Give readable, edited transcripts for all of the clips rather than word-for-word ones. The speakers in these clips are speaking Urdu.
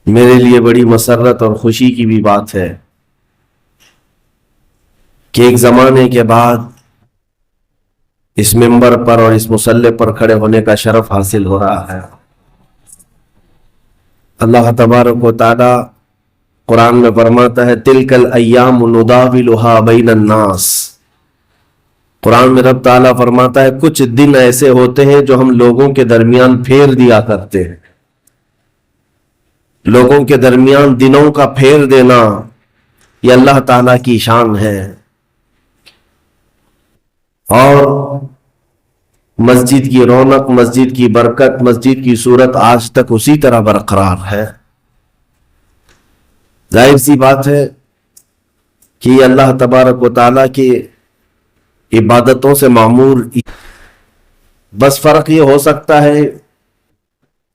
میرے لیے بڑی مسرت اور خوشی کی بھی بات ہے کہ ایک زمانے کے بعد اس منبر پر اور اس مصلی پر کھڑے ہونے کا شرف حاصل ہو رہا ہے۔ اللہ تبارک و تعالی قرآن میں فرماتا ہے تِلْكَ الْأَيَّامُ نُدَاوِلُهَا بَيْنَ النَّاسِ۔ قرآن میں رب تعالیٰ فرماتا ہے کچھ دن ایسے ہوتے ہیں جو ہم لوگوں کے درمیان پھیر دیا کرتے ہیں۔ لوگوں کے درمیان دنوں کا پھیر دینا یہ اللہ تعالیٰ کی شان ہے، اور مسجد کی رونق، مسجد کی برکت، مسجد کی صورت آج تک اسی طرح برقرار ہے۔ ظاہر سی بات ہے کہ یہ اللہ تبارک و تعالیٰ کی عبادتوں سے معمور، بس فرق یہ ہو سکتا ہے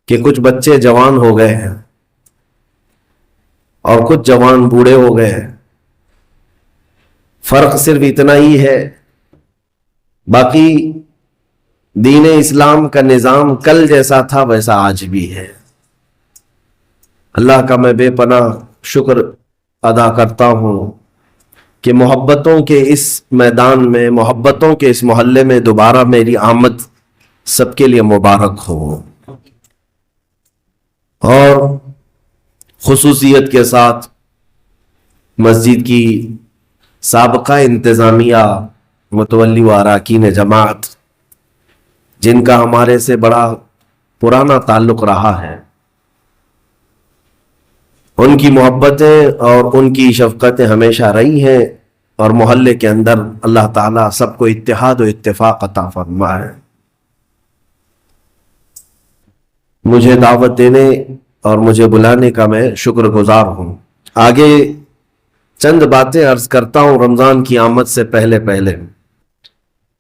کہ کچھ بچے جوان ہو گئے ہیں اور کچھ جوان بوڑھے ہو گئے ہیں، فرق صرف اتنا ہی ہے۔ باقی دین اسلام کا نظام کل جیسا تھا ویسا آج بھی ہے۔ اللہ کا میں بے پناہ شکر ادا کرتا ہوں کہ محبتوں کے اس میدان میں، محبتوں کے اس محلے میں دوبارہ میری آمد سب کے لیے مبارک ہو، اور خصوصیت کے ساتھ مسجد کی سابقہ انتظامیہ، متولی و اراکین جماعت جن کا ہمارے سے بڑا پرانا تعلق رہا ہے، ان کی محبتیں اور ان کی شفقتیں ہمیشہ رہی ہیں، اور محلے کے اندر اللہ تعالیٰ سب کو اتحاد و اتفاق عطا فرمائے۔ مجھے دعوت دینے اور مجھے بلانے کا میں شکر گزار ہوں۔ آگے چند باتیں عرض کرتا ہوں رمضان کی آمد سے پہلے پہلے۔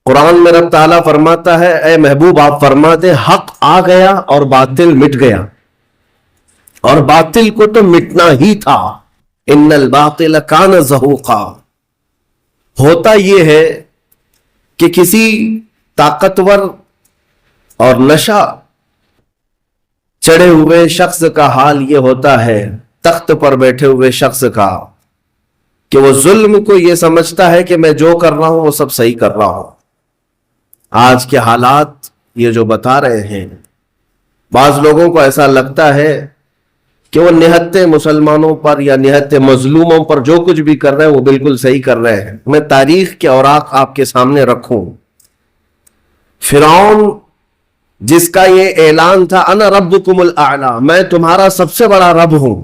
قرآن میں رب تعالیٰ فرماتا ہے اے محبوب آپ فرما دیں حق آ گیا اور باطل مٹ گیا، اور باطل کو تو مٹنا ہی تھا، ان الباطل کان زہوقا۔ ہوتا یہ ہے کہ کسی طاقتور اور نشہ چڑھے ہوئے شخص کا حال یہ ہوتا ہے، تخت پر بیٹھے ہوئے شخص کا، کہ وہ ظلم کو یہ سمجھتا ہے کہ میں جو کر رہا ہوں وہ سب صحیح کر رہا ہوں۔ آج کے حالات یہ جو بتا رہے ہیں، بعض لوگوں کو ایسا لگتا ہے کہ وہ نہتے مسلمانوں پر یا نہتے مظلوموں پر جو کچھ بھی کر رہے ہیں وہ بالکل صحیح کر رہے ہیں۔ میں تاریخ کے اوراق آپ کے سامنے رکھوں۔ فرعون جس کا یہ اعلان تھا انا ربکم الاعلی، میں تمہارا سب سے بڑا رب ہوں،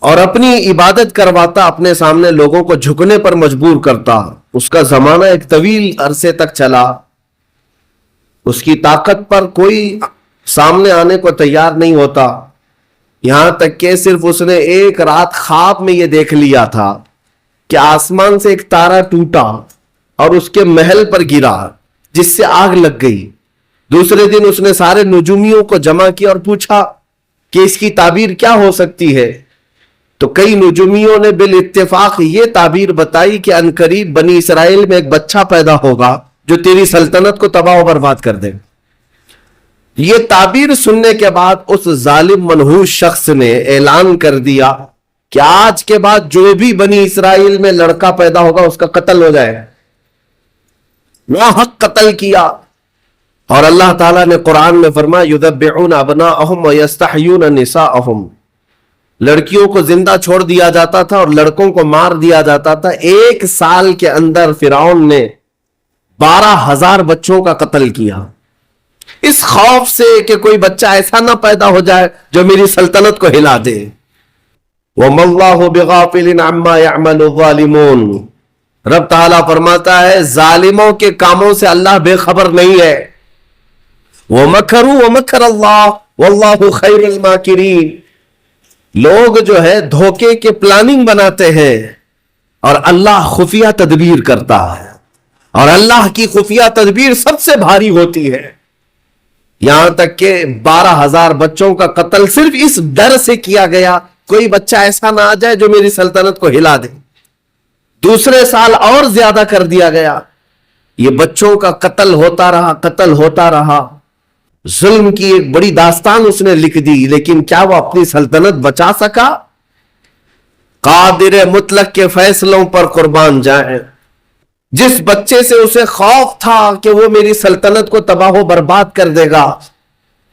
اور اپنی عبادت کرواتا، اپنے سامنے لوگوں کو جھکنے پر مجبور کرتا، اس کا زمانہ ایک طویل عرصے تک چلا، اس کی طاقت پر کوئی سامنے آنے کو تیار نہیں ہوتا، یہاں تک کہ صرف اس نے ایک رات خواب میں یہ دیکھ لیا تھا کہ آسمان سے ایک تارا ٹوٹا اور اس کے محل پر گرا جس سے آگ لگ گئی۔ دوسرے دن اس نے سارے نجومیوں کو جمع کیا اور پوچھا کہ اس کی تعبیر کیا ہو سکتی ہے، تو کئی نجومیوں نے بالاتفاق یہ تعبیر بتائی کہ عنقریب بنی اسرائیل میں ایک بچہ پیدا ہوگا جو تیری سلطنت کو تباہ و برباد کر دے۔ یہ تعبیر سننے کے بعد اس ظالم منحوس شخص نے اعلان کر دیا کہ آج کے بعد جو بھی بنی اسرائیل میں لڑکا پیدا ہوگا اس کا قتل ہو جائے۔ ناحق قتل کیا، اور اللہ تعالیٰ نے قرآن میں فرمایا یذبحون ابناءہم ویستحیون نساءہم، لڑکیوں کو زندہ چھوڑ دیا جاتا تھا اور لڑکوں کو مار دیا جاتا تھا۔ ایک سال کے اندر فرعون نے 12,000 بچوں کا قتل کیا، اس خوف سے کہ کوئی بچہ ایسا نہ پیدا ہو جائے جو میری سلطنت کو ہلا دے۔ وَمَا اللَّهُ بِغَافِلٍ عَمَّا يَعْمَلُ الظَّالِمُونَ، رب تعالیٰ فرماتا ہے ظالموں کے کاموں سے اللہ بے خبر نہیں ہے۔ وَمَكَرُوا وَمَكَرَ اللَّهُ وَاللَّهُ خَيْرُ الْمَاكِرِينَ، لوگ جو ہے دھوکے کے پلاننگ بناتے ہیں اور اللہ خفیہ تدبیر کرتا ہے، اور اللہ کی خفیہ تدبیر سب سے بھاری ہوتی ہے۔ یہاں تک کہ 12,000 بچوں کا قتل صرف اس ڈر سے کیا گیا کوئی بچہ ایسا نہ آ جائے جو میری سلطنت کو ہلا دے۔ دوسرے سال اور زیادہ کر دیا گیا، یہ بچوں کا قتل ہوتا رہا، قتل ہوتا رہا، ظلم کی ایک بڑی داستان اس نے لکھ دی، لیکن کیا وہ اپنی سلطنت بچا سکا؟ قادر مطلق کے فیصلوں پر قربان جائیں۔ جس بچے سے اسے خوف تھا کہ وہ میری سلطنت کو تباہ و برباد کر دے گا،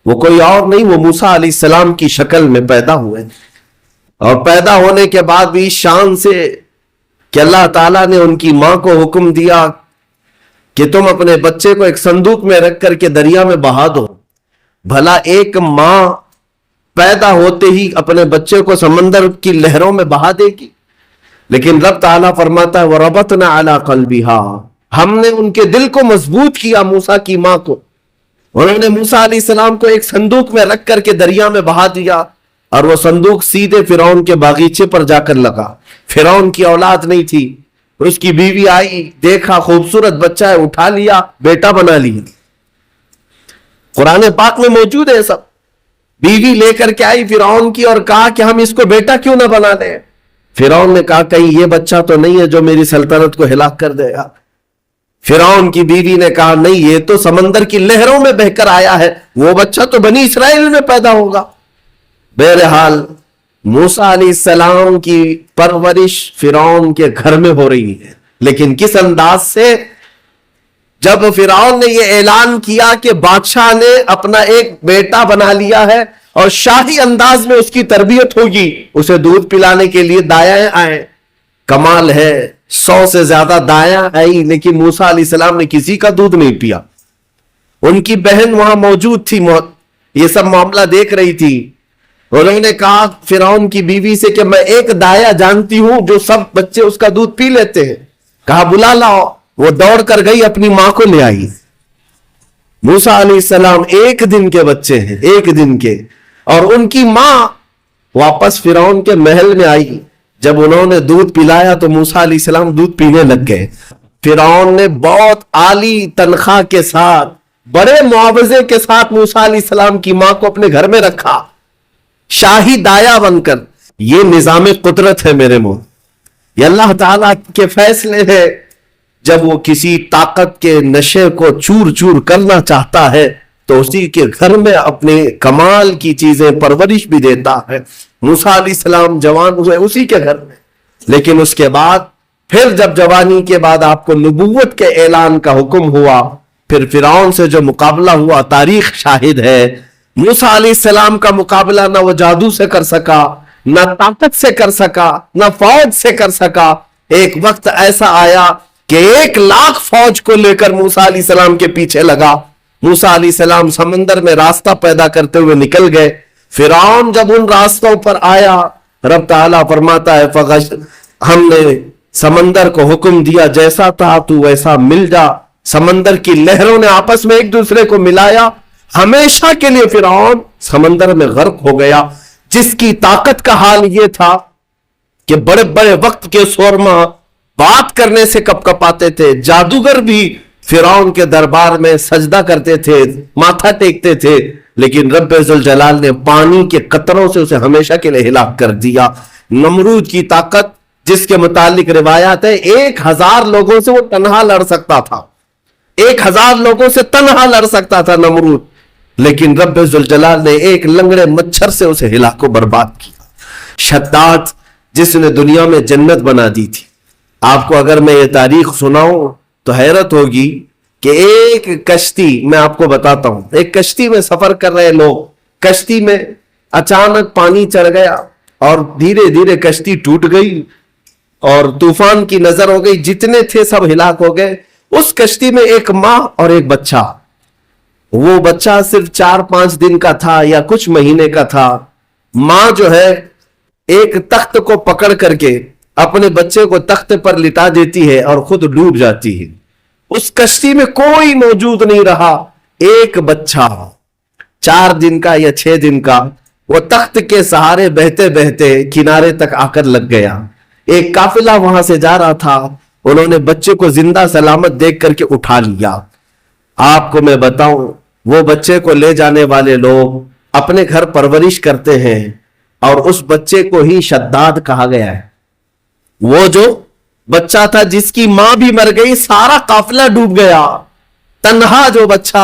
وہ کوئی اور نہیں، وہ موسیٰ علیہ السلام کی شکل میں پیدا ہوئے، اور پیدا ہونے کے بعد بھی شان سے کہ اللہ تعالیٰ نے ان کی ماں کو حکم دیا کہ تم اپنے بچے کو ایک صندوق میں رکھ کر کے دریا میں بہا دو۔ بھلا ایک ماں پیدا ہوتے ہی اپنے بچے کو سمندر کی لہروں میں بہا دے گی؟ لیکن رب تعالیٰ فرماتا ہے وَرَبَطْنَا عَلَىٰ قَلْبِهَا، ہم نے ان کے دل کو مضبوط کیا، موسیٰ کی ماں کو۔ انہوں نے موسیٰ علیہ السلام کو ایک صندوق میں رکھ کر کے دریا میں بہا دیا، اور وہ صندوق سیدھے فرعون کے باغیچے پر جا کر لگا۔ فرعون کی اولاد نہیں تھی، اس کی بیوی آئی، دیکھا خوبصورت بچہ ہے، اٹھا لیا، بیٹا بنا لیا۔ قرآن پاک میں موجود ہے سب۔ بیوی لے کر کے آئی فرعون کی اور کہا کہ ہم اس کو بیٹا کیوں نہ بنا دیں؟ فرعون نے کہا کہیں یہ بچہ تو نہیں ہے جو میری سلطنت کو ہلاک کر دے گا۔ فرعون کی بیوی نے کہا نہیں، یہ تو سمندر کی لہروں میں بہ کر آیا ہے، وہ بچہ تو بنی اسرائیل میں پیدا ہوگا۔ بہرحال موسیٰ علیہ السلام کی پرورش فرعون کے گھر میں ہو رہی ہے، لیکن کس انداز سے؟ جب فرعون نے یہ اعلان کیا کہ بادشاہ نے اپنا ایک بیٹا بنا لیا ہے اور شاہی انداز میں اس کی تربیت ہوگی، اسے دودھ پلانے کے لیے دایاں آئے۔ کمال ہے، 100 سے زیادہ دایاں آئی، لیکن موسیٰ علیہ السلام نے کسی کا دودھ نہیں پیا۔ ان کی بہن وہاں موجود تھی، یہ سب معاملہ دیکھ رہی تھی۔ انہوں نے کہا فرعون کی بیوی سے کہ میں ایک دایا جانتی ہوں جو سب بچے اس کا دودھ پی لیتے ہیں، کہا بلا لاؤ۔ وہ دوڑ کر گئی، اپنی ماں کو لے آئی۔ موسیٰ علیہ السلام 1 دن کے بچے ہیں، 1 دن کے، اور ان کی ماں واپس فرعون کے محل میں آئی۔ جب انہوں نے دودھ پلایا تو موسیٰ علیہ السلام دودھ پینے لگ گئے۔ فرعون نے بہت عالی تنخواہ کے ساتھ، بڑے معاوضے کے ساتھ موسیٰ علیہ السلام کی ماں کو اپنے گھر میں رکھا، شاہی دایا بن کر۔ یہ نظام قدرت ہے میرے مولا، یہ اللہ تعالیٰ کے فیصلے ہیں۔ جب وہ کسی طاقت کے نشے کو چور چور کرنا چاہتا ہے تو اسی کے گھر میں اپنے کمال کی چیزیں پرورش بھی دیتا ہے۔ موسیٰ علیہ السلام جوان ہوئے اسی کے گھر میں، لیکن اس کے بعد پھر جب جوانی کے بعد آپ کو نبوت کے اعلان کا حکم ہوا، پھر فرعون سے جو مقابلہ ہوا تاریخ شاہد ہے۔ موسیٰ علیہ السلام کا مقابلہ نہ وہ جادو سے کر سکا، نہ طاقت سے کر سکا، نہ فوج سے کر سکا۔ ایک وقت ایسا آیا کہ 1 لاکھ فوج کو لے کر موسیٰ علیہ السلام کے پیچھے لگا۔ موسیٰ علیہ السلام سمندر میں راستہ پیدا کرتے ہوئے نکل گئے۔ فرعون جب ان راستوں پر آیا، رب تعالیٰ فرماتا ہے ہم نے سمندر کو حکم دیا جیسا تھا تو ویسا مل جا۔ سمندر کی لہروں نے آپس میں ایک دوسرے کو ملایا، ہمیشہ کے لیے فرعون سمندر میں غرق ہو گیا، جس کی طاقت کا حال یہ تھا کہ بڑے بڑے وقت کے سورما بات کرنے سے کپ کپاتے تھے، جادوگر بھی فرعون کے دربار میں سجدہ کرتے تھے، ماتھا ٹیکتے تھے، لیکن رب ذوالجلال نے پانی کے قطروں سے اسے ہمیشہ کے لیے ہلاک کر دیا۔ نمرود کی طاقت، جس کے متعلق روایات ہے 1000 لوگوں سے وہ تنہا لڑ سکتا تھا، 1000 لوگوں سے تنہا لڑ سکتا تھا نمرود، لیکن رب ذوالجلال نے ایک لنگڑے مچھر سے اسے ہلاک و برباد کیا۔ شداد، جس نے دنیا میں جنت بنا دی تھی، آپ کو اگر میں یہ تاریخ سناؤں تو حیرت ہوگی کہ ایک کشتی، میں آپ کو بتاتا ہوں، ایک کشتی میں سفر کر رہے لوگ، کشتی میں اچانک پانی چڑھ گیا اور دھیرے دھیرے کشتی ٹوٹ گئی اور طوفان کی نظر ہو گئی، جتنے تھے سب ہلاک ہو گئے۔ اس کشتی میں ایک ماں اور ایک بچہ، وہ بچہ صرف 4-5 دن کا تھا یا کچھ مہینے کا تھا۔ ماں جو ہے ایک تخت کو پکڑ کر کے اپنے بچے کو تخت پر لٹا دیتی ہے اور خود ڈوب جاتی ہے۔ اس کشتی میں کوئی موجود نہیں رہا، ایک بچہ 4 دن کا یا 6 دن کا، وہ تخت کے سہارے بہتے بہتے کنارے تک آ کر لگ گیا۔ ایک قافلہ وہاں سے جا رہا تھا، انہوں نے بچے کو زندہ سلامت دیکھ کر کے اٹھا لیا۔ آپ کو میں بتاؤں، وہ بچے کو لے جانے والے لوگ اپنے گھر پرورش کرتے ہیں، اور اس بچے کو ہی شداد کہا گیا ہے۔ وہ جو بچہ تھا جس کی ماں بھی مر گئی، سارا قافلہ ڈوب گیا، تنہا جو بچہ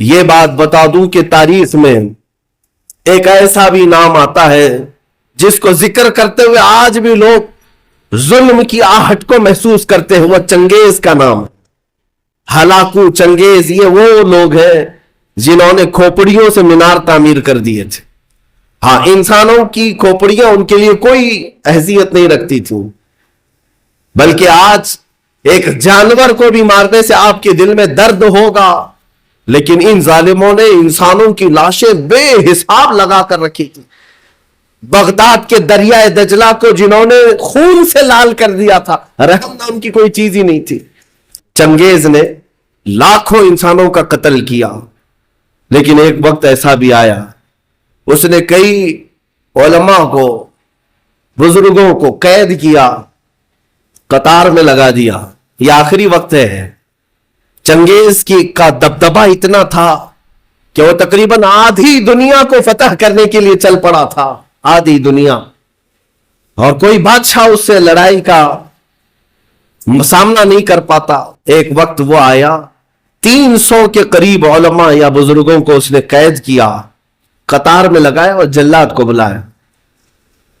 یہ بات بتا دوں کہ تاریخ میں ایک ایسا بھی نام آتا ہے جس کو ذکر کرتے ہوئے آج بھی لوگ ظلم کی آہٹ کو محسوس کرتے ہیں، وہ چنگیز کا نام ہے۔ ہلاکو چنگیز یہ وہ لوگ ہیں جنہوں نے کھوپڑیوں سے مینار تعمیر کر دیے تھے۔ ہاں، انسانوں کی کھوپڑیاں ان کے لیے کوئی اہمیت نہیں رکھتی تھی، بلکہ آج ایک جانور کو بھی مارنے سے آپ کے دل میں درد ہوگا، لیکن ان ظالموں نے انسانوں کی لاشیں بے حساب لگا کر رکھی تھی۔ بغداد کے دریائے دجلہ کو جنہوں نے خون سے لال کر دیا تھا، رحم نام کی کوئی چیز ہی نہیں تھی۔ چنگیز نے لاکھوں انسانوں کا قتل کیا، لیکن ایک وقت ایسا بھی آیا اس نے کئی علماء کو، بزرگوں کو قید کیا، قطار میں لگا دیا۔ یہ آخری وقت ہے۔ چنگیز کا دبدبہ اتنا تھا کہ وہ تقریباً آدھی دنیا کو فتح کرنے کے لیے چل پڑا تھا، آدھی دنیا، اور کوئی بادشاہ اس سے لڑائی کا سامنا نہیں کر پاتا۔ ایک وقت وہ آیا، 300 کے قریب علماء یا بزرگوں کو اس نے قید کیا، قطار میں لگایا اور جلاد کو بلایا۔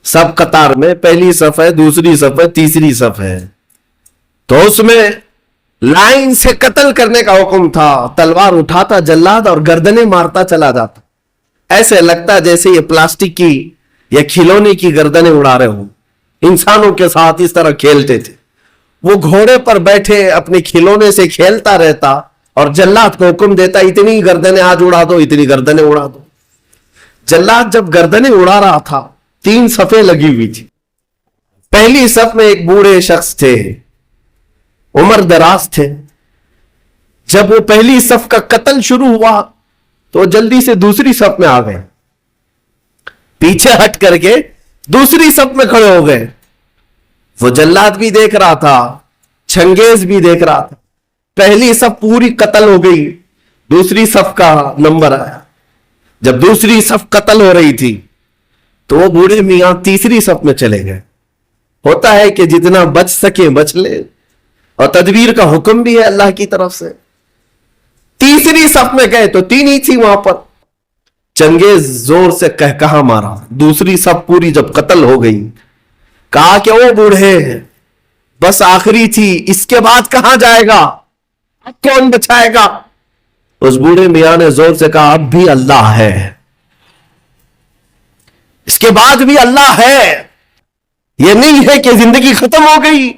سب قطار میں، پہلی صف ہے، دوسری صف ہے، تیسری صف ہے، تو اس میں لائن سے قتل کرنے کا حکم تھا۔ تلوار اٹھاتا جلاد اور گردنیں مارتا چلا جاتا، ایسے لگتا جیسے یہ پلاسٹک کی یا کھلونے کی گردنیں اڑا رہے ہوں۔ انسانوں کے ساتھ اس طرح کھیلتے تھے۔ وہ گھوڑے پر بیٹھے اپنے کھلونے سے کھیلتا رہتا اور جلاد کو حکم دیتا اتنی گردنیں آج اڑا دو، اتنی گردنیں اڑا دو۔ جلاد جب گردنیں اڑا رہا تھا، 3 صفیں لگی ہوئی تھی۔ پہلی صف میں ایک بوڑھے شخص تھے، عمر دراز تھے۔ جب وہ پہلی صف کا قتل شروع ہوا تو جلدی سے دوسری صف میں آ گئے، پیچھے ہٹ کر کے دوسری صف میں کھڑے ہو گئے۔ وہ جلاد بھی دیکھ رہا تھا، چنگیز بھی دیکھ رہا تھا۔ پہلی صف پوری قتل ہو گئی، دوسری صف کا نمبر آیا۔ جب دوسری صف قتل ہو رہی تھی تو وہ بوڑھے میاں تیسری صف میں چلے گئے۔ ہوتا ہے کہ جتنا بچ سکے بچ لے، اور تدبیر کا حکم بھی ہے اللہ کی طرف سے۔ تیسری صف میں گئے تو 3 ہی تھی وہاں پر۔ چنگیز زور سے کہا مارا، دوسری صف پوری جب قتل ہو گئی، کہا کہ وہ بوڑھے بس آخری تھی، اس کے بعد کہاں جائے گا، اب کون بچائے گا؟ اس بوڑھے میاں نے زور سے کہا اب بھی اللہ ہے، اس کے بعد بھی اللہ ہے، یہ نہیں ہے کہ زندگی ختم ہو گئی۔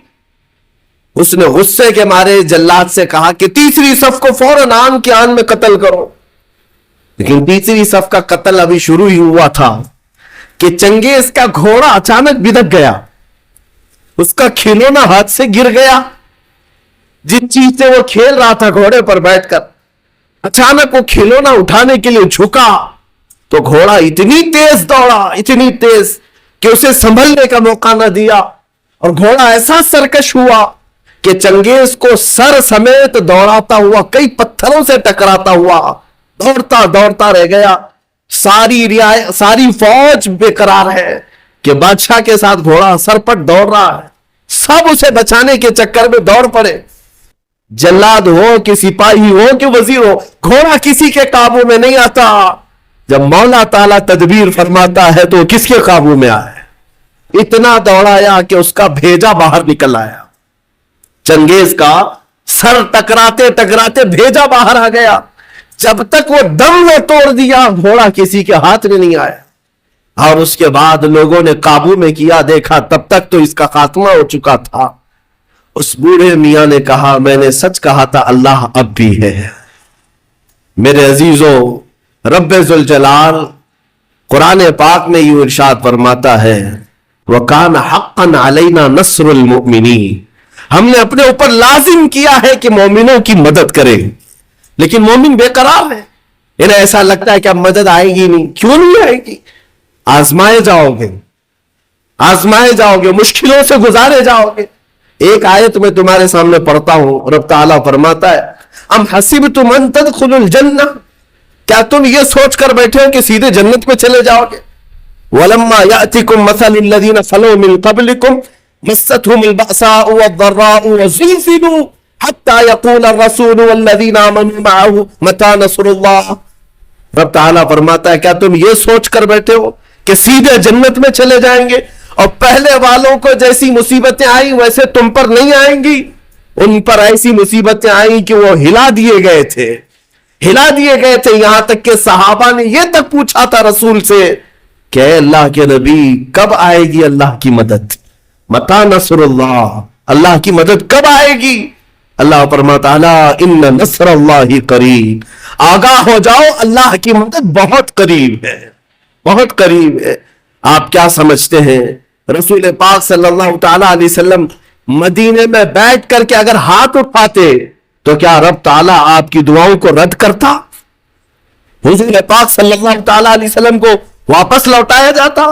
اس نے غصے کے مارے جلاد سے کہا کہ تیسری صف کو فوراً آن کے آن میں قتل کرو۔ لیکن تیسری صف کا قتل ابھی شروع ہی ہوا تھا کہ چنگیز کا گھوڑا اچانک بدک گیا، اس کا کھلونا ہاتھ سے گر گیا۔ جن چیز سے وہ کھیل رہا تھا گھوڑے پر بیٹھ کر، اچانک وہ کھلونا اٹھانے کے لیے جھکا تو گھوڑا اتنی تیز دوڑا، اتنی تیز کہ اسے سنبھلنے کا موقع نہ دیا، اور گھوڑا ایسا سرکش ہوا کہ چنگیز کو سر سمیت دوڑاتا ہوا، کئی پتھروں سے ٹکراتا ہوا دوڑتا دوڑتا رہ گیا۔ ساری فوج بے قرار ہے کہ بادشاہ کے ساتھ گھوڑا سر پر دوڑ رہا ہے، سب اسے بچانے کے چکر میں دوڑ پڑے۔ جلاد ہو کہ سپاہی ہو کہ وزیر ہو، گھوڑا کسی کے قابو میں نہیں آتا۔ جب مولا تعالیٰ تدبیر فرماتا ہے تو کس کے قابو میں آئے؟ اتنا دوڑایا کہ اس کا بھیجا باہر نکل آیا۔ چنگیز کا سر ٹکراتے ٹکراتے بھیجا باہر آ گیا۔ جب تک وہ دم نہ توڑ دیا، گھوڑا کسی کے ہاتھ میں نہیں آیا، اور اس کے بعد لوگوں نے قابو میں کیا، دیکھا تب تک تو اس کا خاتمہ ہو چکا تھا۔ اس بوڑھے میاں نے کہا میں نے سچ کہا تھا، اللہ اب بھی ہے۔ میرے عزیزوں، رب ذوالجلال قرآن پاک میں یہ ارشاد فرماتا ہے وَكَانَ حَقًّا عَلَيْنَا نَصْرُ الْمُؤْمِنِينَ، ہم نے اپنے اوپر لازم کیا ہے کہ مومنوں کی مدد کریں۔ لیکن مومن بے قرار ہے، انہیں ایسا لگتا ہے کہ اب مدد آئے گی نہیں۔ کیوں نہیں آئے گی؟ آزمائے جاؤ گے، آزمائے جاؤ گے، مشکلوں سے گزارے جاؤ گے۔ ایک آیت میں تمہارے سامنے پڑھتا ہوں، رب تعالیٰ فرماتا ہے ام حسبتم ان تدخلوا الجنہ، کیا تم یہ سوچ کر بیٹھے ہو کہ سیدھے جنت میں چلے جاؤ گے؟ ولما یأتکم مثل الذین خلوا من قبلکم مستهم البأساء والضراء وزلزلوا حتی یقول الرسول والذین آمنوا معه متی نصر اللہ. رب تعالیٰ فرماتا ہے کیا تم یہ سوچ کر بیٹھے ہو کہ سیدھے جنت میں چلے جائیں گے اور پہلے والوں کو جیسی مصیبتیں آئیں ویسے تم پر نہیں آئیں گی؟ ان پر ایسی مصیبتیں آئیں کہ وہ ہلا دیے گئے تھے. یہاں تک کہ صحابہ نے یہ تک پوچھا تھا رسول سے کہ اے اللہ کے نبی کب آئے گی اللہ کی مدد؟ متی نصر اللہ، اللہ کی مدد کب آئے گی؟ اللہ فرماتا ہے ان نصر اللہ قریب، آگاہ ہو جاؤ اللہ کی مدد بہت قریب ہے، بہت قریب ہے. آپ کیا سمجھتے ہیں رسول پاک صلی اللہ تعالی علیہ وسلم مدینے میں بیٹھ کر کے اگر ہاتھ اٹھاتے تو کیا رب تعالیٰ آپ کی دعاؤں کو رد کرتا؟ حضور پاک صلی اللہ تعالی علیہ وسلم کو واپس لوٹایا جاتا؟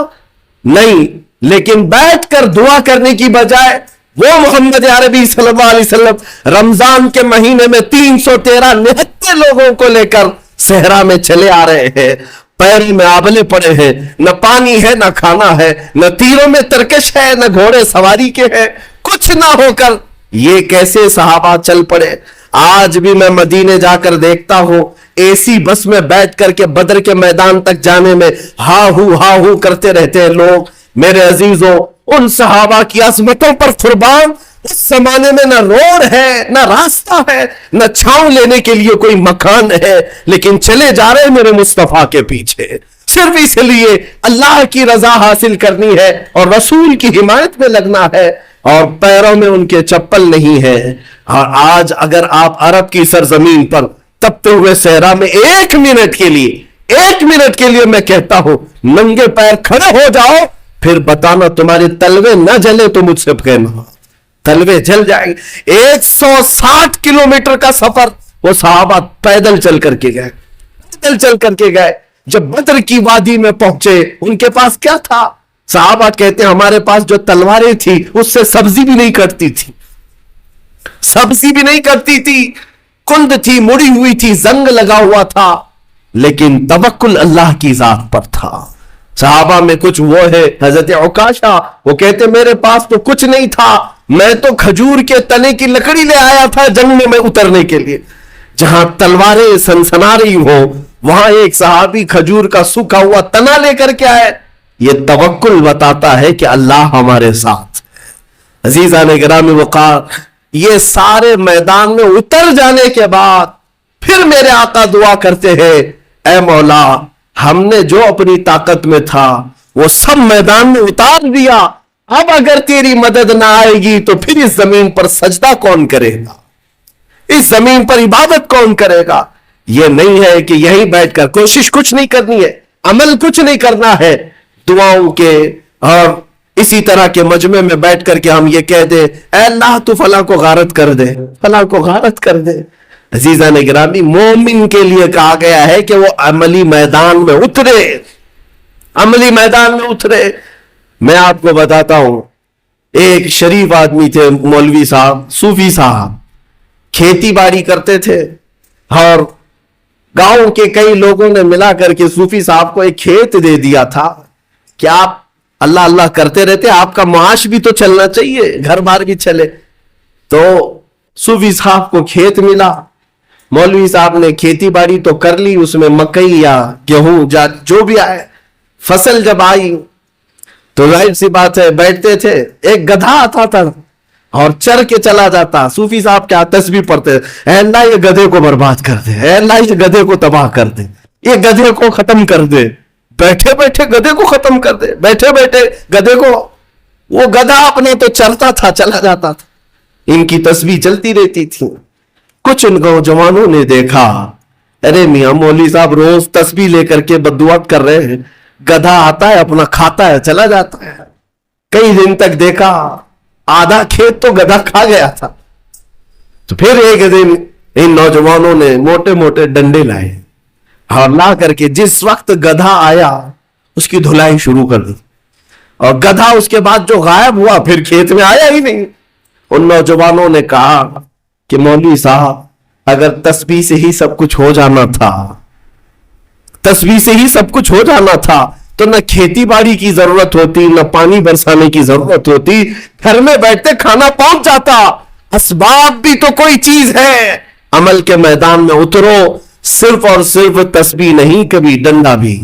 نہیں. لیکن بیٹھ کر دعا کرنے کی بجائے وہ محمد عربی صلی اللہ علیہ وسلم رمضان کے مہینے میں 313 نہتے لوگوں کو لے کر صحرا میں چلے آ رہے ہیں، پیروں میں آبلے پڑے ہیں، نہ پانی ہے نہ کھانا ہے، نہ تیروں میں ترکش ہے نہ گھوڑے سواری کے ہیں، کچھ نہ ہو کر یہ کیسے صحابہ چل پڑے. آج بھی میں مدینے جا کر دیکھتا ہوں اے سی بس میں بیٹھ کر کے بدر کے میدان تک جانے میں ہا ہو کرتے رہتے ہیں لوگ. میرے عزیزوں ان صحابہ کی عظمتوں پر قربان، اس زمانے میں نہ روڈ ہے نہ راستہ ہے نہ چھاؤں لینے کے لیے کوئی مکان ہے، لیکن چلے جا رہے میرے مصطفیٰ کے پیچھے صرف اس لیے اللہ کی رضا حاصل کرنی ہے اور رسول کی حمایت میں لگنا ہے، اور پیروں میں ان کے چپل نہیں ہے. اور آج اگر آپ عرب کی سرزمین پر تپتے ہوئے صحرا میں ایک منٹ کے لیے میں کہتا ہوں ننگے پیر کھڑے ہو جاؤ، پھر بتانا تمہارے تلوے نہ جلے تو مجھ سے کہنا، تلوے جل جائیں گے. 160 کلومیٹر کا سفر وہ صحابہ پیدل چل کر کے گئے. جب بدر کی وادی میں پہنچے ان کے پاس کیا تھا؟ صحابہ کہتے ہیں ہمارے پاس جو تلواریں تھی اس سے سبزی بھی نہیں کٹتی تھی، کند تھی، مڑی ہوئی تھی، زنگ لگا ہوا تھا، لیکن توکل اللہ کی ذات پر تھا. صحابہ میں کچھ وہ ہے حضرت عکاشہ، وہ کہتے میرے پاس تو کچھ نہیں تھا، میں تو کھجور کے تنے کی لکڑی لے آیا تھا جنگ میں اترنے کے لیے. جہاں تلواریں سنسنا رہی ہو وہاں ایک صحابی کھجور کا سوکھا ہوا تنا لے کر کے آئے. یہ توکل بتاتا ہے کہ اللہ ہمارے ساتھ. عزیزان گرامی وقار، یہ سارے میدان میں اتر جانے کے بعد پھر میرے آقا دعا کرتے ہیں اے مولا ہم نے جو اپنی طاقت میں تھا وہ سب میدان میں اتار دیا، اب اگر تیری مدد نہ آئے گی تو پھر اس زمین پر سجدہ کون کرے گا، اس زمین پر عبادت کون کرے گا؟ یہ نہیں ہے کہ یہیں بیٹھ کر کوشش کچھ نہیں کرنی ہے، عمل کچھ نہیں کرنا ہے. دعاؤں کے اور اسی طرح کے مجمع میں بیٹھ کر کے ہم یہ کہہ دیں اے اللہ تو فلاں کو غارت کر دے، فلاں کو غارت کر دے. عزیزان گرامی، مومن کے لیے کہا گیا ہے کہ وہ عملی میدان میں اترے. میں آپ کو بتاتا ہوں، ایک شریف آدمی تھے مولوی صاحب، صوفی صاحب، کھیتی باڑی کرتے تھے اور گاؤں کے کئی لوگوں نے ملا کر کے صوفی صاحب کو ایک کھیت دے دیا تھا کہ آپ اللہ اللہ کرتے رہتے، آپ کا معاش بھی تو چلنا چاہیے، گھر بار بھی چلے. تو صوفی صاحب کو کھیت ملا، مولوی صاحب نے کھیتی باڑی تو کر لی، اس میں مکئی یا گیہوں جو بھی آئے، فصل جب آئی تو ظاہر سی بات ہے بیٹھتے تھے، ایک گدھا آتا تھا اور چر کے چلا جاتا. صوفی صاحب کیا تسبیح پڑھتے اے اللہ یہ گدھے کو برباد کر دے، اے اللہ یہ گدھے کو تباہ کر دے، یہ گدھے کو ختم کر دے، بیٹھے بیٹھے گدھے کو ختم کر دے، بیٹھے بیٹھے گدھے کو. وہ گدھا اپنا تو چلتا تھا، چلا جاتا تھا، ان کی تسبیح چلتی رہتی تھی. کچھ ان نوجوانوں نے دیکھا ارے میاں مولوی صاحب روز تسبیح لے کر کے بددعات کر رہے ہیں، گدھا آتا ہے اپنا کھاتا ہے چلا جاتا ہے. کئی دن تک دیکھا، آدھا کھیت تو گدھا کھا گیا تھا. تو پھر ایک دن ان نوجوانوں نے موٹے موٹے ڈنڈے لائے اور لا کر کے جس وقت گدھا آیا اس کی دھلائی شروع کر دی، اور گدھا اس کے بعد جو غائب ہوا پھر کھیت میں آیا ہی نہیں. ان نوجوانوں نے کہا کہ مولوی صاحب اگر تسبیح سے ہی سب کچھ ہو جانا تھا تو نہ کھیتی باڑی کی ضرورت ہوتی، نہ پانی برسانے کی ضرورت ہوتی، گھر میں بیٹھتے کھانا پہنچ جاتا. اسباب بھی تو کوئی چیز ہے. عمل کے میدان میں اترو, صرف اور صرف تسبیح نہیں, کبھی ڈنڈا بھی.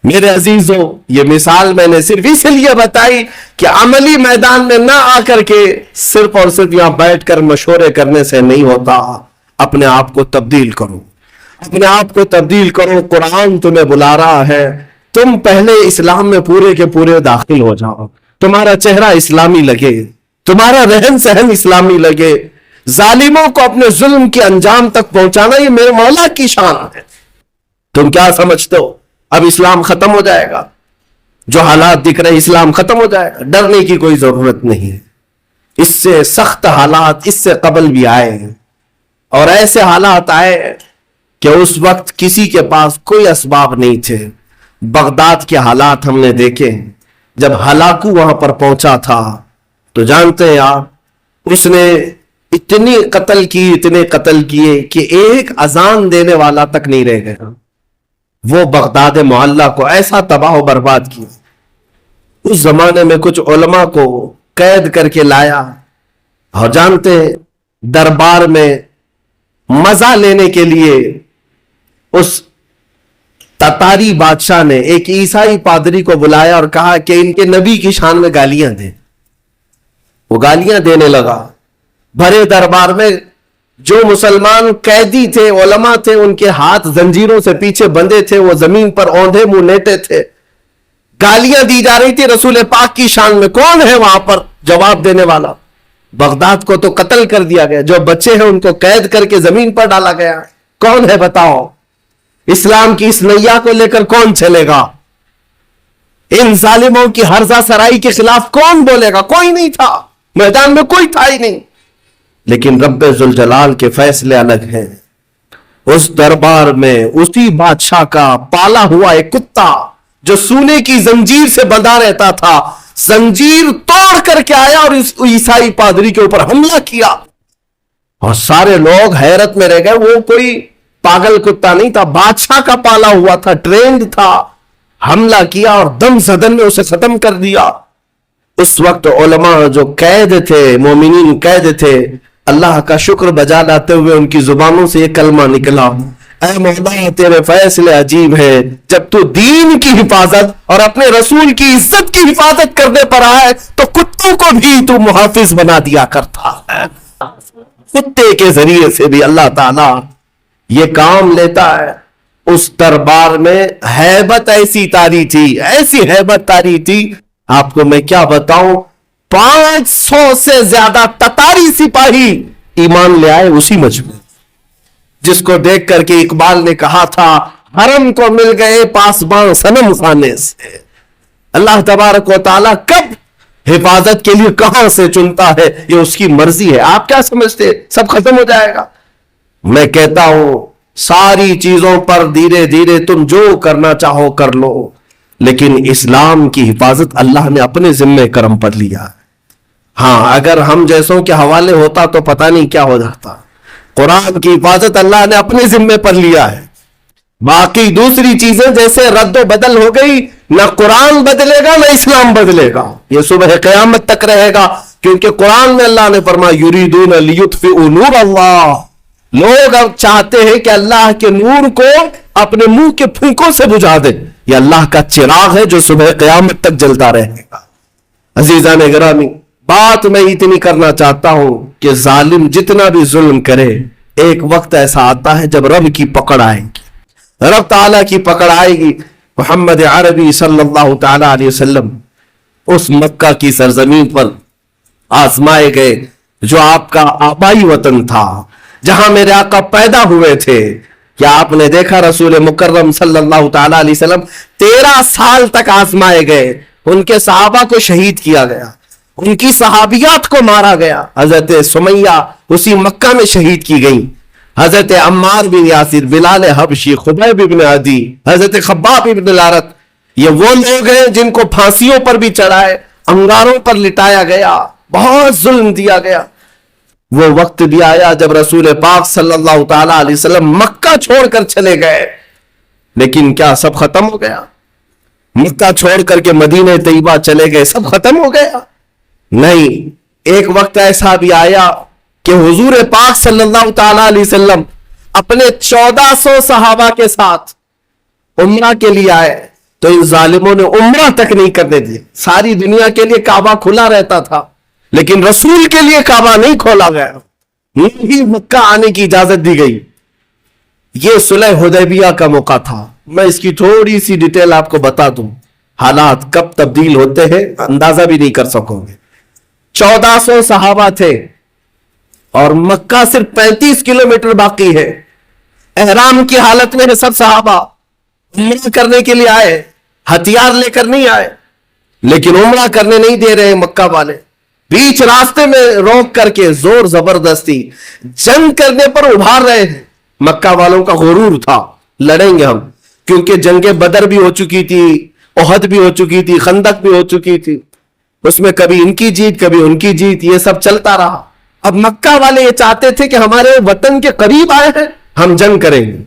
میرے عزیزوں, یہ مثال میں نے صرف اس لیے بتائی کہ عملی میدان میں نہ آ کر کے صرف اور صرف یہاں بیٹھ کر مشورے کرنے سے نہیں ہوتا. اپنے آپ کو تبدیل کرو, اپنے آپ کو تبدیل کرو. قرآن تمہیں بلا رہا ہے, تم پہلے اسلام میں پورے کے پورے داخل ہو جاؤ. تمہارا چہرہ اسلامی لگے, تمہارا رہن سہن اسلامی لگے. ظالموں کو اپنے ظلم کے انجام تک پہنچانا یہ میرے مولا کی شان ہے. تم کیا سمجھتے ہو اب اسلام ختم ہو جائے گا؟ جو حالات دکھ رہے اسلام ختم ہو جائے گا؟ ڈرنے کی کوئی ضرورت نہیں. اس سے سخت حالات اس سے قبل بھی آئے ہیں, اور ایسے حالات آئے کہ اس وقت کسی کے پاس کوئی اسباب نہیں تھے. بغداد کے حالات ہم نے دیکھے. جب ہلاکو وہاں پر پہنچا تھا تو جانتے ہیں آپ, اس نے اتنے قتل کیے کہ ایک اذان دینے والا تک نہیں رہ گیا. وہ بغداد معلیٰ کو ایسا تباہ و برباد کیا. اس زمانے میں کچھ علماء کو قید کر کے لایا, اور جانتے ہیں دربار میں مزہ لینے کے لیے اس تتاری بادشاہ نے ایک عیسائی پادری کو بلایا اور کہا کہ ان کے نبی کی شان میں گالیاں دیں. وہ گالیاں دینے لگا. بھرے دربار میں جو مسلمان قیدی تھے, علماء تھے, ان کے ہاتھ زنجیروں سے پیچھے بندھے تھے, وہ زمین پر اوندھے منہ لیٹے تھے. گالیاں دی جا رہی تھی رسول پاک کی شان میں. کون ہے وہاں پر جواب دینے والا؟ بغداد کو تو قتل کر دیا گیا, جو بچے ہیں ان کو قید کر کے زمین پر ڈالا گیا. کون ہے بتاؤ؟ اسلام کی اس نیا کو لے کر کون چلے گا؟ ان ظالموں کی ہرزہ سرائی کے خلاف کون بولے گا؟ کوئی نہیں تھا میدان میں, کوئی تھا ہی نہیں. لیکن رب ذوالجلال کے فیصلے الگ ہیں. اس دربار میں اسی بادشاہ کا پالا ہوا ایک کتا جو سونے کی زنجیر سے بندھا رہتا تھا, زنجیر توڑ کر کے آیا اور اس عیسائی پادری کے اوپر حملہ کیا, اور سارے لوگ حیرت میں رہ گئے. وہ کوئی پاگل کتا نہیں تھا, بادشاہ کا پالا ہوا تھا, ٹرینڈ تھا. حملہ کیا اور دم زدن میں اسے ختم کر دیا. اس وقت علماء جو قید تھے, مومنین قید تھے, اللہ کا شکر بجا لاتے ہوئے ان کی زبانوں سے یہ کلمہ نکلا, اے مولا تیرے فیصلے عجیب ہیں. جب تو دین کی حفاظت اور اپنے رسول کی عزت کی حفاظت کرنے پر آئے تو کتوں کو بھی تو محافظ بنا دیا کرتا ہے. کتے کے ذریعے سے بھی اللہ تعالیٰ یہ کام لیتا ہے. اس دربار میں ہیبت ایسی تاری تھی, ایسی ہیبت تاری تھی, آپ کو میں کیا بتاؤں. 500 سے زیادہ تتاری سپاہی ایمان لے آئے اسی مجمع, جس کو دیکھ کر کے اقبال نے کہا تھا حرم کو مل گئے پاسبان صنم خانے سے. اللہ تبارک و تعالیٰ کب حفاظت کے لیے کہاں سے چنتا ہے یہ اس کی مرضی ہے. آپ کیا سمجھتے سب ختم ہو جائے گا؟ میں کہتا ہوں ساری چیزوں پر دھیرے دھیرے تم جو کرنا چاہو کر لو, لیکن اسلام کی حفاظت اللہ نے اپنے ذمہ کرم پر لیا. ہاں اگر ہم جیسوں کے حوالے ہوتا تو پتہ نہیں کیا ہو جاتا. قرآن کی حفاظت اللہ نے اپنے ذمہ پر لیا ہے. باقی دوسری چیزیں جیسے رد و بدل ہو گئی, نہ قرآن بدلے گا نہ اسلام بدلے گا, یہ صبح قیامت تک رہے گا. کیونکہ قرآن میں اللہ نے فرمایا یریدون لیطفئوا نور اللہ, لوگ اب چاہتے ہیں کہ اللہ کے نور کو اپنے منہ کے پھونکوں سے بجھا دے. یہ اللہ کا چراغ ہے جو صبح قیامت تک جلتا رہے گا. عزیزان گرامی, بات میں اتنی کرنا چاہتا ہوں کہ ظالم جتنا بھی ظلم کرے ایک وقت ایسا آتا ہے جب رب کی پکڑ آئے گی, رب تعالیٰ کی پکڑ آئے گی. محمد عربی صلی اللہ تعالی علیہ وسلم اس مکہ کی سرزمین پر آزمائے گئے جو آپ کا آبائی وطن تھا, جہاں میرے آقا پیدا ہوئے تھے. کیا آپ نے دیکھا رسول مکرم صلی اللہ تعالی علیہ وسلم 13 سال تک آزمائے گئے, ان کے صحابہ کو شہید کیا گیا, ان کی صحابیات کو مارا گیا. حضرت سمیہ اسی مکہ میں شہید کی گئی, حضرت عمار بن یاسر, بلال حبشی, خبیب بن عدی, حضرت خباب بن الارت, یہ وہ لوگ ہیں جن کو پھانسیوں پر بھی چڑھائے, انگاروں پر لٹایا گیا, بہت ظلم دیا گیا. وہ وقت بھی آیا جب رسول پاک صلی اللہ تعالی علیہ وسلم مکہ چھوڑ کر چلے گئے, لیکن کیا سب ختم ہو گیا؟ مکہ چھوڑ کر کے مدینہ طیبہ چلے گئے, سب ختم ہو گیا؟ نہیں, ایک وقت ایسا بھی آیا کہ حضور پاک صلی اللہ تعالی علیہ وسلم اپنے 1400 صحابہ کے ساتھ عمرہ کے لیے آئے تو ان ظالموں نے عمرہ تک نہیں کرنے دیا. ساری دنیا کے لیے کعبہ کھلا رہتا تھا لیکن رسول کے لیے کعبہ نہیں کھولا گیا, نہیں مکہ آنے کی اجازت دی گئی. یہ صلح حدیبیہ کا موقع تھا. میں اس کی تھوڑی سی ڈیٹیل آپ کو بتا دوں, حالات کب تبدیل ہوتے ہیں اندازہ بھی نہیں کر سکو گے. 1400 صحابہ تھے اور مکہ صرف 35 کلومیٹر باقی ہے. احرام کی حالت میں سب صحابہ عمرہ کرنے کے لیے آئے, ہتھیار لے کر نہیں آئے, لیکن عمرہ کرنے نہیں دے رہے مکہ والے. بیچ راستے میں روک کر کے زور زبردستی جنگ کرنے پر ابھار رہے ہیں. مکہ والوں کا غرور تھا لڑیں گے ہم, کیونکہ جنگ بدر بھی ہو چکی تھی, احد بھی ہو چکی تھی, خندق بھی ہو چکی تھی. اس میں کبھی ان کی جیت کبھی ان کی جیت, یہ سب چلتا رہا. اب مکہ والے یہ چاہتے تھے کہ ہمارے وطن کے قریب آئے ہیں, ہم جنگ کریں گے.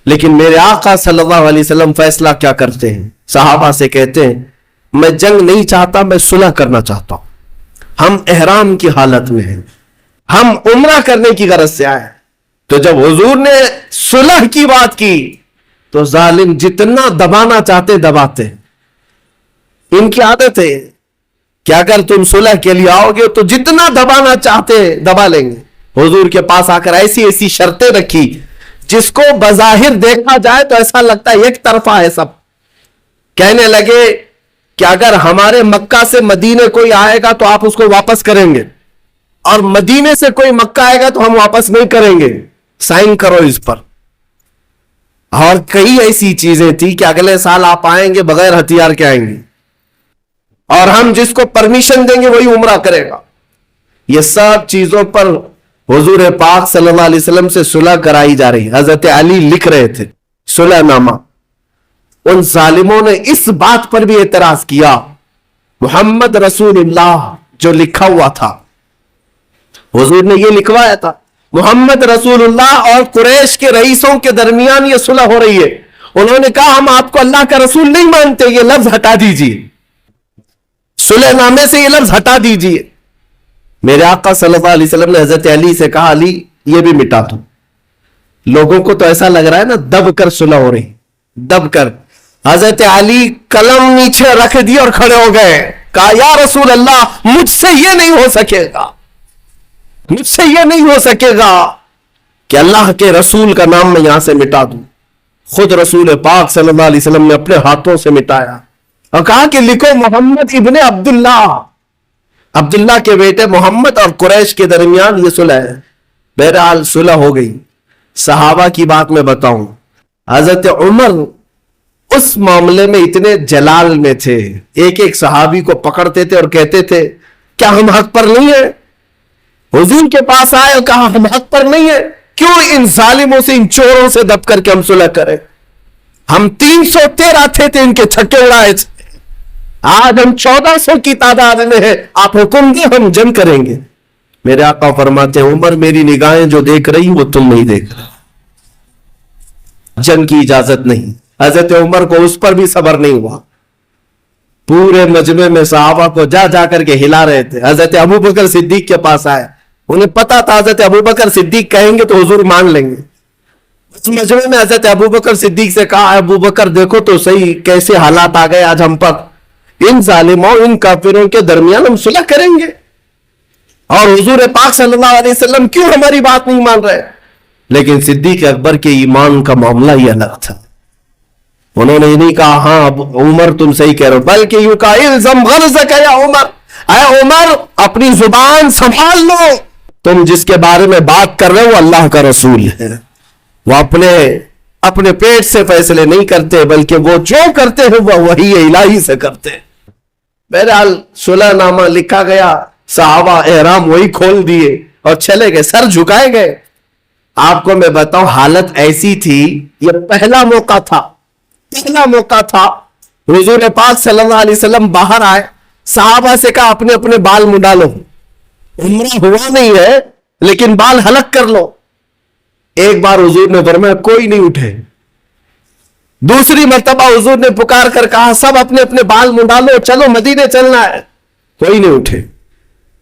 لیکن میرے آقا صلی اللہ علیہ وسلم فیصلہ کیا کرتے ہیں, صحابہ سے کہتے ہیں میں جنگ نہیں چاہتا, میں صلح کرنا چاہتا ہوں. ہم احرام کی حالت میں ہیں, ہم عمرہ کرنے کی غرض سے آئے. تو جب حضور نے صلح کی بات کی تو ظالم جتنا دبانا چاہتے دباتے. ان کی عادت ہے کہ اگر تم صلح کے لیے آؤ گے تو جتنا دبانا چاہتے دبا لیں گے. حضور کے پاس آ کر ایسی ایسی شرطیں رکھی جس کو بظاہر دیکھا جائے تو ایسا لگتا ہے ایک طرفہ ہے سب. کہنے لگے کہ اگر ہمارے مکہ سے مدینے کوئی آئے گا تو آپ اس کو واپس کریں گے, اور مدینے سے کوئی مکہ آئے گا تو ہم واپس نہیں کریں گے, سائن کرو اس پر. اور کئی ایسی چیزیں تھی کہ اگلے سال آپ آئیں گے بغیر ہتھیار کے آئیں گے, اور ہم جس کو پرمیشن دیں گے وہی عمرہ کرے گا. یہ سب چیزوں پر حضور پاک صلی اللہ علیہ وسلم سے صلح کرائی جا رہی. حضرت علی لکھ رہے تھے صلح نامہ. ان ظالموں نے اس بات پر بھی اعتراض کیا, محمد رسول اللہ جو لکھا ہوا تھا, حضور نے یہ لکھوایا تھا محمد رسول اللہ اور قریش کے رئیسوں کے درمیان یہ صلح ہو رہی ہے. انہوں نے کہا ہم آپ کو اللہ کا رسول نہیں مانتے, یہ لفظ ہٹا دیجئے, صلح نامے سے یہ لفظ ہٹا دیجئے. میرے آقا صلی اللہ علیہ وسلم نے حضرت علی سے کہا علی یہ بھی مٹا دو. لوگوں کو تو ایسا لگ رہا ہے نا دب کر صلح ہو رہی, دب کر. حضرت علی قلم نیچے رکھ دی اور کھڑے ہو گئے, کہا یا رسول اللہ مجھ سے یہ نہیں ہو سکے گا, مجھ سے یہ نہیں ہو سکے گا کہ اللہ کے رسول کا نام میں یہاں سے مٹا دوں. خود رسول پاک صلی اللہ علیہ وسلم نے اپنے ہاتھوں سے مٹایا اور کہا کہ لکھو محمد ابن عبداللہ, عبداللہ کے بیٹے محمد اور قریش کے درمیان یہ صلح ہے. بہرحال صلح ہو گئی. صحابہ کی بات میں بتاؤں, حضرت عمر اس معاملے میں اتنے جلال میں تھے, ایک ایک صحابی کو پکڑتے تھے اور کہتے تھے کیا ہم حق پر نہیں ہیں. حضور کے پاس آئے اور کہا ہم حق پر نہیں ہیں, کیوں ان ظالموں سے ان چوروں سے دب کر کے ہم صلح کریں. ہم 313 تھے ان کے چھکے اڑائے تھے, آج ہم 1400 کی تعداد میں ہیں, آپ حکم دیں ہم جنگ کریں گے. میرے آقا فرماتے ہیں عمر میری نگاہیں جو دیکھ رہی وہ تم نہیں دیکھ رہے, جنگ کی اجازت نہیں. حضرت عمر کو اس پر بھی صبر نہیں ہوا, پورے مجمع میں صحابہ کو جا جا کر کے ہلا رہے تھے. حضرت ابو بکر صدیق کے پاس آئے, انہیں پتا تھا حضرت ابو بکر صدیق کہیں گے تو حضور مان لیں گے. اس مجمع میں حضرت ابو بکر صدیق سے کہا ابو بکر دیکھو تو صحیح کیسے حالات آ گئے آج ہم پر, ان ظالموں ان کافروں کے درمیان ہم صلح کریں گے اور حضور پاک صلی اللہ علیہ وسلم کیوں ہماری بات نہیں مان رہے. لیکن صدیق اکبر کے ایمان کا معاملہ ہی الگ تھا. انہوں نے نہیں کہا ہاں عمر تم صحیح کہہ رہے ہو, بلکہ یوں کہا الزم غرضک یا عمر, اے عمر اپنی زبان سنبھال لو, تم جس کے بارے میں بات کر رہے ہو اللہ کا رسول ہے, وہ اپنے پیٹ سے فیصلے نہیں کرتے بلکہ وہ جو کرتے ہیں وہ وحی الہی سے کرتے ہیں. بہرحال صلح نامہ لکھا گیا, صحابہ احرام وہی کھول دیے اور چلے گئے, سر جھکائے گئے. آپ کو میں بتاؤں حالت ایسی تھی, یہ پہلا موقع تھا, پہلا موقع تھا. حضور پاک صلی اللہ علیہ وسلم باہر آئے, صحابہ سے کہا اپنے اپنے بال منڈا لو, عمرہ ہوا نہیں ہے لیکن بال حلق کر لو. ایک بار حضور نے فرمایا کوئی نہیں اٹھے. دوسری مرتبہ حضور نے پکار کر کہا سب اپنے اپنے بال منڈا لو, چلو مدینے چلنا ہے. کوئی نہیں اٹھے.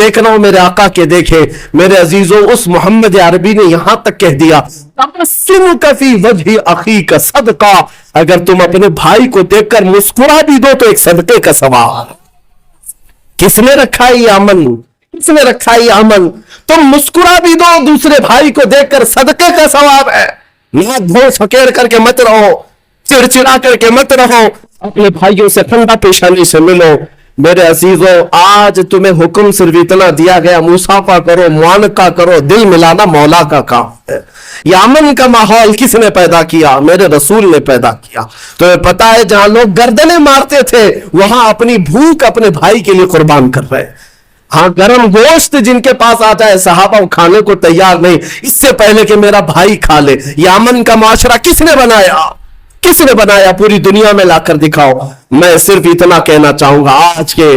دیکھ رہا ہوں میرے آقا کے دیکھے میرے عزیزوں اس محمد عربی نے یہاں تک کہہ دیا فی وجہ اخی کا صدقہ، اگر تم اپنے بھائی کو دیکھ کر مسکرا بھی دو تو ایک صدقے کا ثواب۔ کس نے رکھا یہ عمل؟ کس نے رکھا یہ عمل؟ تم مسکرا بھی دو دوسرے بھائی کو دیکھ کر صدقے کا ثواب ہے۔ نہ دھو فقیر کر کے مت رہو، چڑچڑا کر کے مت رہو، اپنے بھائیوں سے ٹھنڈا پیشانی سے ملو۔ میرے عزیزوں آج تمہیں حکم صرف اتنا دیا گیا مصافحہ کرو، معانقہ کرو، دل ملانا مولا کا کام ہے۔ یہ امن کا ماحول کس نے پیدا کیا؟ میرے رسول نے پیدا کیا۔ تمہیں پتا ہے جہاں لوگ گردنیں مارتے تھے وہاں اپنی بھوک اپنے بھائی کے لیے قربان کر رہے۔ ہاں گرم گوشت جن کے پاس آتا ہے صحابہ کھانے کو تیار نہیں، اس سے پہلے کہ میرا بھائی کھا لے۔ یہ امن کا معاشرہ کس نے بنایا؟ کس نے بنایا؟ پوری دنیا میں لا کر دکھاؤ۔ میں صرف اتنا کہنا چاہوں گا آج کے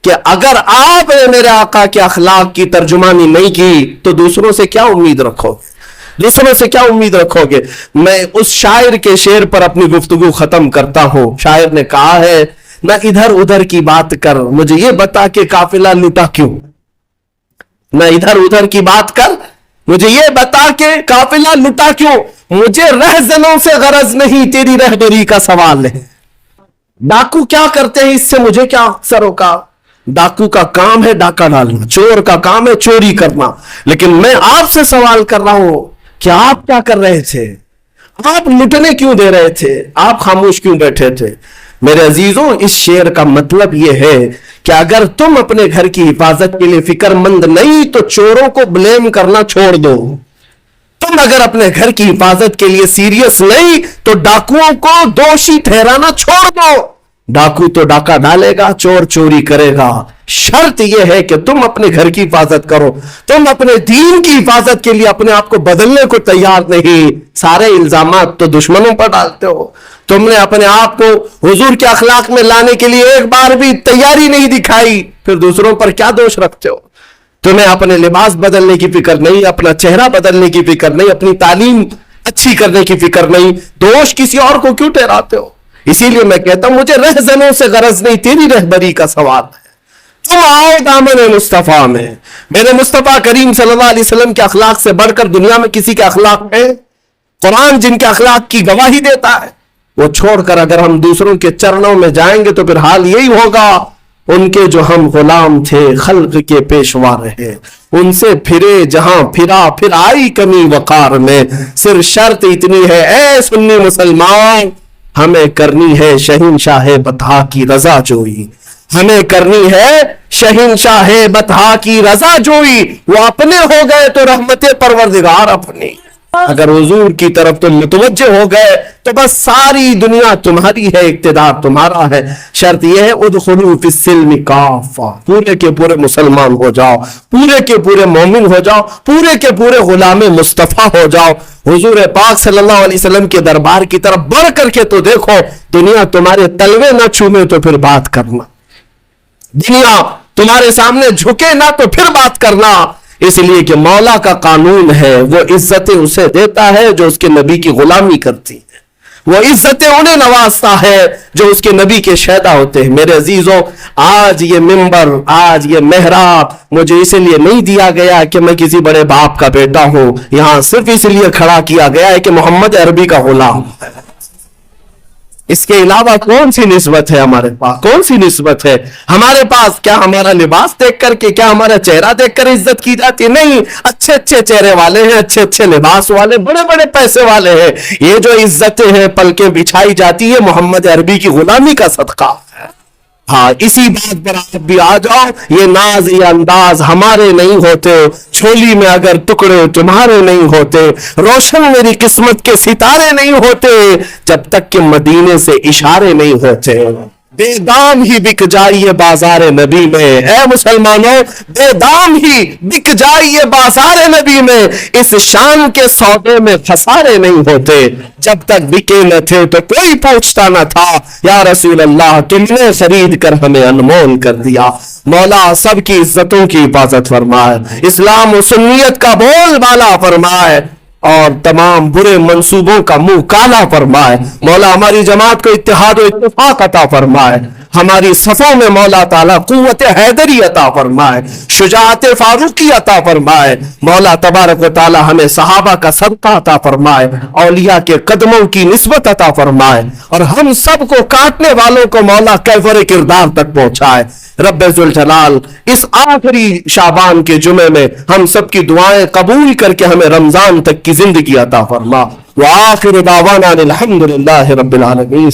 کہ اگر آپ نے میرے آقا کے اخلاق کی ترجمانی نہیں کی تو دوسروں سے کیا امید رکھو گے؟ دوسروں سے کیا امید رکھو گے؟ میں اس شاعر کے شعر پر اپنی گفتگو ختم کرتا ہوں۔ شاعر نے کہا ہے نہ ادھر ادھر کی بات کر، مجھے یہ بتا کہ قافلہ لٹا کیوں۔ نہ ادھر ادھر کی بات کر، مجھے یہ بتا کہ قافلہ لٹا کیوں۔ مجھے رہزنوں سے غرض نہیں، تیری رہبری کا سوال ہے۔ ڈاکو کیا کرتے ہیں اس سے مجھے کیا سرو کا؟ ڈاکو کا کام ہے ڈاکہ ڈالنا، چور کا کام ہے چوری کرنا، لیکن میں آپ سے سوال کر رہا ہوں کہ آپ کیا کر رہے تھے؟ آپ لٹنے کیوں دے رہے تھے؟ آپ خاموش کیوں بیٹھے تھے؟ میرے عزیزوں اس شعر کا مطلب یہ ہے کہ اگر تم اپنے گھر کی حفاظت کے لیے فکر مند نہیں تو چوروں کو بلیم کرنا چھوڑ دو۔ تم اگر اپنے گھر کی حفاظت کے لیے سیریس نہیں تو ڈاکوؤں کو دوشی ٹھہرانا چھوڑ دو۔ ڈاکو تو ڈاکہ ڈالے گا، چور چوری کرے گا۔ شرط یہ ہے کہ تم اپنے گھر کی حفاظت کرو، تم اپنے دین کی حفاظت کے لیے اپنے آپ کو بدلنے کو تیار نہیں، سارے الزامات تو دشمنوں پر ڈالتے ہو۔ تم نے اپنے آپ کو حضور کے اخلاق میں لانے کے لیے ایک بار بھی تیاری نہیں دکھائی، پھر دوسروں پر کیا دوش رکھتے ہو؟ تمہیں اپنے لباس بدلنے کی فکر نہیں، اپنا چہرہ بدلنے کی فکر نہیں، اپنی تعلیم اچھی کرنے کی فکر نہیں، دوش کسی اور کو کیوں ٹھہراتے ہو؟ اسی لیے میں کہتا ہوں مجھے رہزنوں سے غرض نہیں، تیری رہبری کا سوال ہے۔ تم آؤ دامن مصطفیٰ میں۔ میرے مصطفیٰ کریم صلی اللہ علیہ وسلم کے اخلاق سے بڑھ کر دنیا میں کسی کے اخلاق ہے؟ قرآن جن کے اخلاق کی گواہی دیتا ہے وہ چھوڑ کر اگر ہم دوسروں کے چرنوں میں جائیں گے تو پھر حال یہی ہوگا ان کے جو ہم غلام تھے خلق کے پیشوا رہے، ان سے پھرے جہاں پھرا پھر آئی کمی وقار میں۔ صرف شرط اتنی ہے اے سنی مسلمان، ہمیں کرنی ہے شہنشاہ بطحا کی رضا جوئی، ہمیں کرنی ہے شہنشاہ بطحا کی رضا جوئی۔ وہ اپنے ہو گئے تو رحمت پروردگار اپنی، اگر حضور کی طرف تو متوجہ ہو گئے تو بس ساری دنیا تمہاری ہے، اقتدار تمہارا ہے۔ شرط یہ ہے ادخلوا فی السلم کافہ، پورے کے پورے مسلمان ہو جاؤ، پورے کے پورے مومن ہو جاؤ، پورے کے پورے غلام مصطفیٰ ہو جاؤ۔ حضور پاک صلی اللہ علیہ وسلم کے دربار کی طرف بڑھ کر کے تو دیکھو، دنیا تمہارے تلوے نہ چھومے تو پھر بات کرنا، دنیا تمہارے سامنے جھکے نہ تو پھر بات کرنا۔ اس لیے کہ مولا کا قانون ہے، وہ عزتیں اسے دیتا ہے جو اس کے نبی کی غلامی کرتی ہے، وہ عزتیں انہیں نوازتا ہے جو اس کے نبی کے شہدا ہوتے ہیں۔ میرے عزیزوں آج یہ منبر، آج یہ محراب مجھے اس لیے نہیں دیا گیا کہ میں کسی بڑے باپ کا بیٹا ہوں، یہاں صرف اس لیے کھڑا کیا گیا ہے کہ محمد عربی کا غلام ہے۔ اس کے علاوہ کون سی نسبت ہے ہمارے پاس؟ کون سی نسبت ہے ہمارے پاس؟ کیا ہمارا لباس دیکھ کر کے، کیا ہمارا چہرہ دیکھ کر عزت کی جاتی ہے؟ نہیں، اچھے اچھے چہرے والے ہیں، اچھے اچھے لباس والے، بڑے بڑے پیسے والے ہیں، یہ جو عزتیں ہیں پلکیں بچھائی جاتی ہے محمد عربی کی غلامی کا صدقہ ہے۔ ہاں اسی بات پر آپ بھی آ جاؤ، یہ ناز یہ انداز ہمارے نہیں ہوتے، چھولی میں اگر ٹکڑے تمہارے نہیں ہوتے، روشن میری قسمت کے ستارے نہیں ہوتے، جب تک کہ مدینے سے اشارے نہیں ہوتے۔ بے دام ہی بک جائیے بازار نبی میں، اے مسلمانوں بے دام ہی بک جائیے بازار نبی میں، اس شان کے سودے میں خسارے نہیں ہوتے۔ جب تک بکے نہ تھے تو کوئی پوچھتا نہ تھا، یا رسول اللہ تم نے خرید کر ہمیں انمول کر دیا۔ مولا سب کی عزتوں کی حفاظت فرمائے، اسلام و سنیت کا بول بالا فرمائے، اور تمام برے منصوبوں کا منہ کالا فرمائے. مولا ہماری جماعت کو اتحاد و اتفاق عطا فرمائے. ہماری صفوں میں مولا تعالیٰ قوت حیدری عطا فرمائے, شجاعت فاروقی عطا فرمائے. مولا تبارک و تعالیٰ ہمیں صحابہ کا صدقہ عطا فرمائے, اولیاء کے قدموں کی نسبت عطا فرمائے, اور ہم سب کو کاٹنے والوں کو مولا کیفر کردار تک پہنچائے. رب ذوالجلال اس آخری شعبان کے جمعے میں ہم سب کی دعائیں قبول کر کے ہمیں رمضان تک کی زندگی عطا فرما. وآخر دعوانا الحمدللہ رب العالمین.